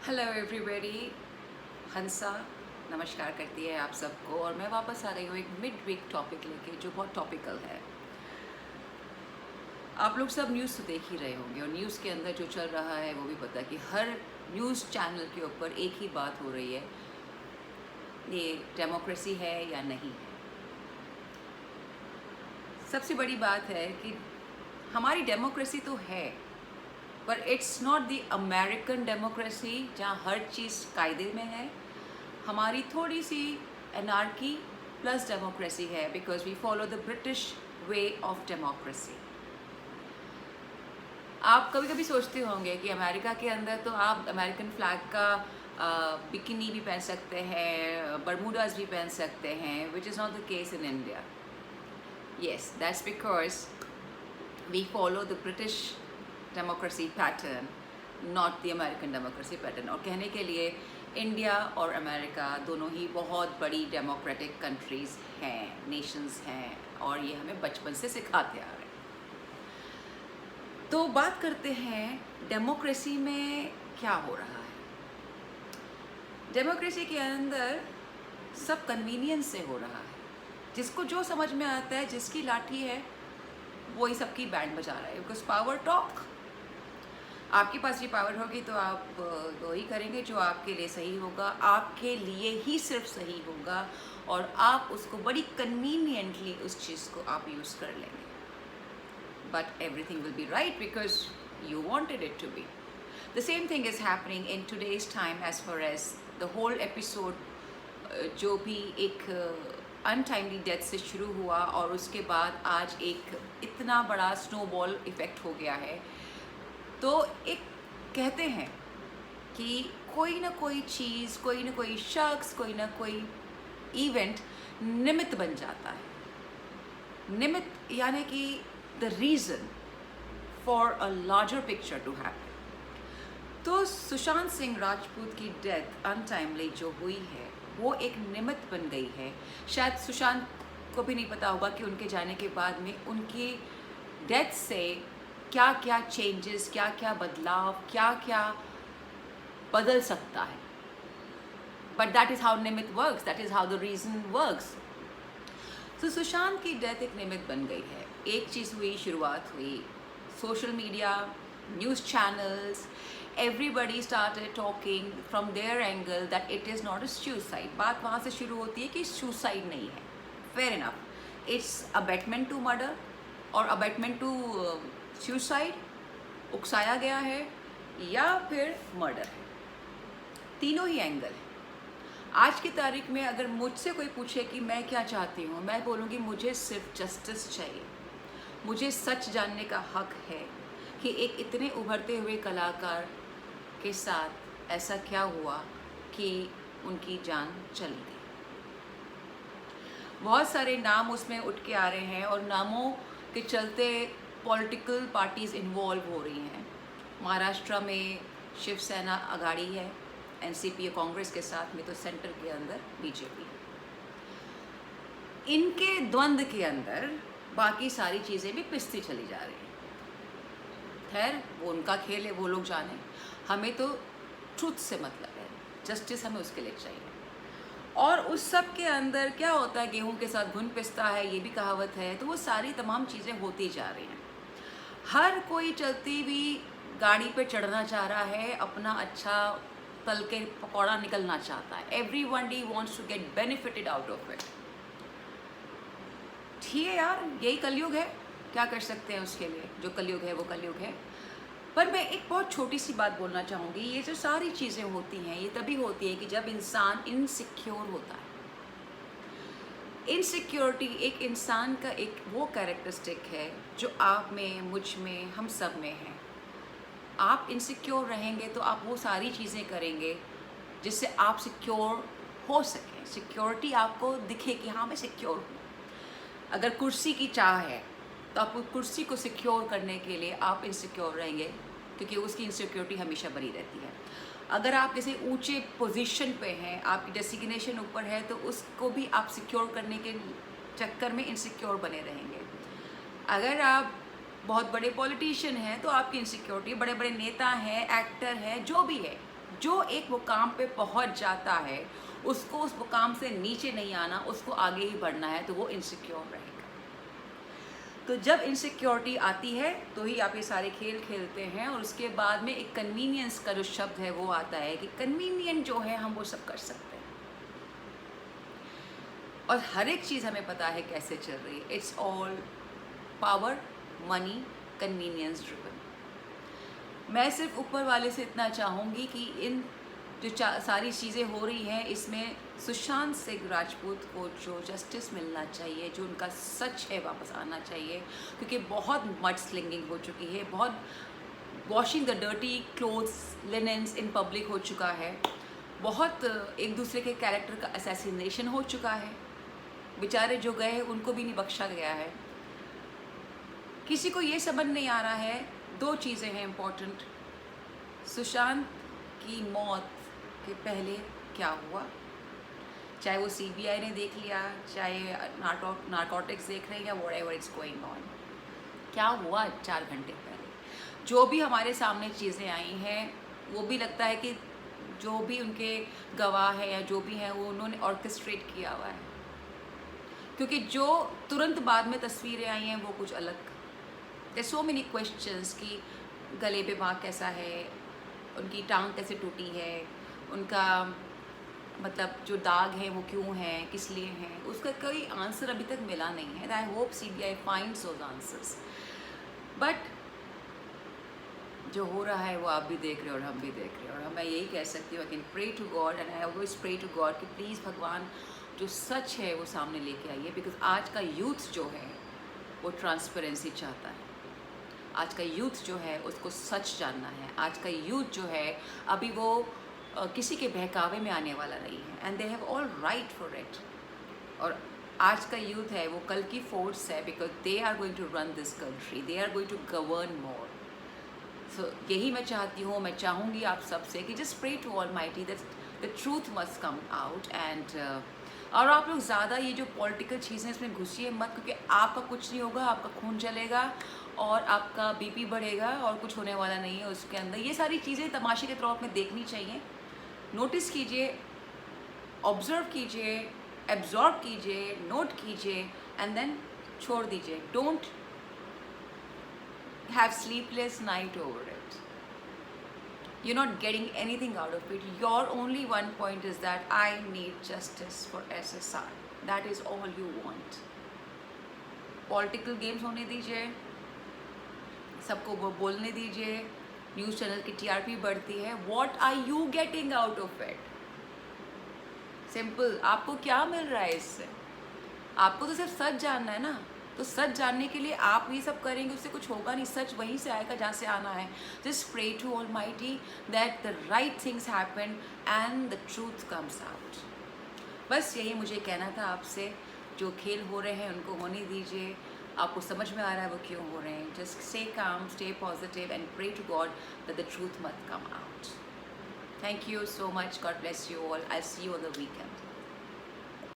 Hello everybody, हंसा नमस्कार करती है आप सबको। और मैं वापस आ गई हूँ एक मिड वीक टॉपिक लेके जो बहुत टॉपिकल है। आप लोग सब न्यूज़ तो देख ही रहे होंगे और न्यूज़ के अंदर जो चल रहा है वो भी पता है कि हर न्यूज़ चैनल के ऊपर एक ही बात हो रही है, ये डेमोक्रेसी है या नहीं है। सबसे बड़ी बात है कि हमारी डेमोक्रेसी तो है, पर it's not the American democracy जहाँ हर चीज़ कायदे में है। हमारी थोड़ी सी एनार्की प्लस डेमोक्रेसी है, because we follow the British way of democracy. आप कभी कभी सोचते होंगे कि अमेरिका के अंदर तो आप अमेरिकन फ्लैग का बिकिनी भी पहन सकते हैं, बरमूडाज भी पहन सकते हैं, which is not the case in India. Yes, that's because we follow the British democracy pattern, not the American democracy pattern। और कहने के लिए इंडिया और अमेरिका दोनों ही बहुत बड़ी डेमोक्रेटिक कंट्रीज़ हैं, नेशंस हैं, और ये हमें बचपन से सिखाते आ रहे हैं। तो बात करते हैं डेमोक्रेसी में क्या हो रहा है। डेमोक्रेसी के अंदर सब कन्वीनियंस से हो रहा है, जिसको जो समझ में आता है, जिसकी लाठी है वही सबकी बैंड बजा रहा है। बिकॉज पावर टॉक, आपके पास ये पावर होगी तो आप वही करेंगे जो आपके लिए सही होगा, आपके लिए ही सिर्फ सही होगा, और आप उसको बड़ी कन्वीनियंटली उस चीज़ को आप यूज़ कर लेंगे। But everything will be right because you wanted it to be. The same thing is happening in today's time as far as the whole episode जो भी एक अनटाइमली डेथ से शुरू हुआ और उसके बाद आज एक इतना बड़ा स्नोबॉल इफ़ेक्ट हो गया है। तो एक कहते हैं कि कोई ना कोई चीज़, कोई ना कोई शख्स, कोई ना कोई इवेंट निमित्त बन जाता है। निमित्त यानी कि the reason for a larger picture to happen. तो सुशांत सिंह राजपूत की डेथ अनटाइमली जो हुई है वो एक निमित्त बन गई है। शायद सुशांत को भी नहीं पता होगा कि उनके जाने के बाद में उनकी डेथ से क्या क्या चेंजेस, क्या क्या बदलाव, क्या क्या बदल सकता है। बट दैट इज़ हाउ निमित्त works, that is how the reason works. तो सुशांत की डेथ एक निमित्त बन गई है। एक चीज़ हुई, शुरुआत हुई, social media, news channels, everybody started talking from their angle that it is not a suicide। बात वहाँ से शुरू होती है कि suicide नहीं है। Fair enough, it's abetment to murder और abetment to suicide, उकसाया गया है या फिर मर्डर है, तीनों ही एंगल है। आज की तारीख में अगर मुझसे कोई पूछे कि मैं क्या चाहती हूँ, मैं बोलूँगी मुझे सिर्फ जस्टिस चाहिए। मुझे सच जानने का हक है कि एक इतने उभरते हुए कलाकार के साथ ऐसा क्या हुआ कि उनकी जान चली गई। बहुत सारे नाम उसमें उठ के आ रहे हैं और नामों के चलते पॉलिटिकल पार्टीज़ इन्वॉल्व हो रही हैं। महाराष्ट्र में शिवसेना आघाड़ी है, एनसीपी कांग्रेस के साथ में, तो सेंटर के अंदर बीजेपी। इनके द्वंद्व के अंदर बाकी सारी चीज़ें भी पिसती चली जा रही हैं। खैर, वो उनका खेल है, वो लोग जाने। हमें तो ट्रूथ से मतलब है, जस्टिस हमें उसके लिए चाहिए। और उस सब के अंदर क्या होता है, गेहूं के साथ घुन पिसता है, ये भी कहावत है। तो वो सारी तमाम चीज़ें होती जा रही हैं। हर कोई चलती हुई गाड़ी पे चढ़ना चाह रहा है, अपना अच्छा तल के पकौड़ा निकलना चाहता है। Everybody wants to get benefited out of it. ठीक है यार, यही कलयुग है, क्या कर सकते हैं उसके लिए। जो कलयुग है वो कलयुग है। पर मैं एक बहुत छोटी सी बात बोलना चाहूँगी। ये जो सारी चीज़ें होती हैं ये तभी होती है कि जब इंसान इनसिक्योर होता है। इनसिक्योरिटी एक इंसान का एक वो कैरेक्टरिस्टिक है जो आप में, मुझ में, हम सब में है। आप इनसिक्योर रहेंगे तो आप वो सारी चीज़ें करेंगे जिससे आप सिक्योर हो सकें। सिक्योरिटी आपको दिखे कि हाँ मैं सिक्योर हूँ। अगर कुर्सी की चाह है तो आप कुर्सी को सिक्योर करने के लिए आप इनसिक्योर रहेंगे, क्योंकि उसकी इनसिक्योरिटी हमेशा बनी रहती है। अगर आप किसी ऊंचे पोजीशन पे हैं, आपकी डेसिग्नेशन ऊपर है, तो उसको भी आप सिक्योर करने के चक्कर में इनसिक्योर बने रहेंगे। अगर आप बहुत बड़े पॉलिटिशियन हैं तो आपकी इनसिक्योरिटी, बड़े बड़े नेता हैं, एक्टर हैं, जो भी है, जो एक मुकाम पे पहुंच जाता है उसको उस मुकाम से नीचे नहीं आना, उसको आगे ही बढ़ना है, तो वो इनसिक्योर रहेगा। तो जब इनसिक्योरिटी आती है तो ही आप ये सारे खेल खेलते हैं, और उसके बाद में एक कन्वीनियंस का जो शब्द है वो आता है कि कन्वीनियंट जो है हम वो सब कर सकते हैं, और हर एक चीज़ हमें पता है कैसे चल रही है। It's all power, money, convenience driven. मैं सिर्फ ऊपर वाले से इतना चाहूँगी कि इन जो सारी चीज़ें हो रही हैं इसमें सुशांत सिंह राजपूत को जो जस्टिस मिलना चाहिए, जो उनका सच है वापस आना चाहिए, क्योंकि बहुत मड स्लिंगिंग हो चुकी है, बहुत washing the dirty clothes linens in public हो चुका है, बहुत एक दूसरे के कैरेक्टर का असैसिनेशन हो चुका है। बेचारे जो गए उनको भी नहीं बख्शा गया है। किसी को ये समझ नहीं आ रहा है, दो चीज़ें हैं इम्पोर्टेंट, सुशांत की मौत के पहले क्या हुआ, चाहे वो सीबीआई ने देख लिया, चाहे नारकोटिक्स देख रहे हैं या व्हाटएवर इट्स गोइंग ऑन, क्या हुआ 4 घंटे पहले। जो भी हमारे सामने चीज़ें आई हैं वो भी लगता है कि जो भी उनके गवाह हैं या जो भी हैं वो उन्होंने ऑर्केस्ट्रेट किया हुआ है, क्योंकि जो तुरंत बाद में तस्वीरें आई हैं वो कुछ अलग। देयर सो मेनी क्वेश्चंस कि गले पे भाग कैसा है, उनकी टांग कैसे टूटी है, उनका मतलब जो दाग है वो क्यों है, किस लिए हैं, उसका कोई आंसर अभी तक मिला नहीं है। I hope CBI finds those answers. But जो हो रहा है वो आप भी देख रहे हो और हम भी देख रहे हैं, और मैं यही कह सकती हूँ, I can pray to God and I always pray to God कि प्लीज़ भगवान जो सच है वो सामने लेके आइए, बिकॉज आज का यूथ जो है वो ट्रांसपेरेंसी चाहता है, आज का यूथ जो है उसको सच जानना है, आज का यूथ जो है अभी वो किसी के बहकावे में आने वाला नहीं है, and they have all right for it. और आज का यूथ है वो कल की फोर्स है, because they are going to run this country, they are going to govern more. So यही मैं चाहती हूँ, मैं चाहूँगी आप सबसे कि just pray to almighty that the truth must come out, and और आप लोग ज़्यादा ये जो पॉलिटिकल चीज़ें इसमें घुसिए मत, क्योंकि आपका कुछ नहीं होगा, आपका खून चलेगा और आपका बीपी बढ़ेगा और कुछ होने वाला नहीं है उसके अंदर। ये सारी चीज़ें तमाशे के तौर में देखनी चाहिए, नोटिस कीजिए, ऑब्जर्व कीजिए, एब्जॉर्ब कीजिए, नोट कीजिए एंड देन छोड़ दीजिए। Don't have sleepless night over it, you're not getting anything out of it. Your only one point is that I need justice for SSR. That is all you want. Political games होने दीजिए, सबको वो बोलने दीजिए, news channel की TRP बढ़ती है। What are you getting out of it? Simple, आपको क्या मिल रहा है इससे? आपको तो सिर्फ सच जानना है ना, तो सच जानने के लिए आप ये सब करेंगे उससे कुछ होगा नहीं, सच वहीं से आएगा जहाँ से आना है। Just pray to almighty that the right things happen and the truth comes out. बस यही मुझे कहना था आपसे, जो खेल हो रहे हैं उनको होने दीजिए, आपको समझ में आ रहा है वो क्यों हो रहे हैं। Just stay calm, stay positive and pray to God that the truth must come out. Thank you so much. God bless you all. I'll see you on the weekend.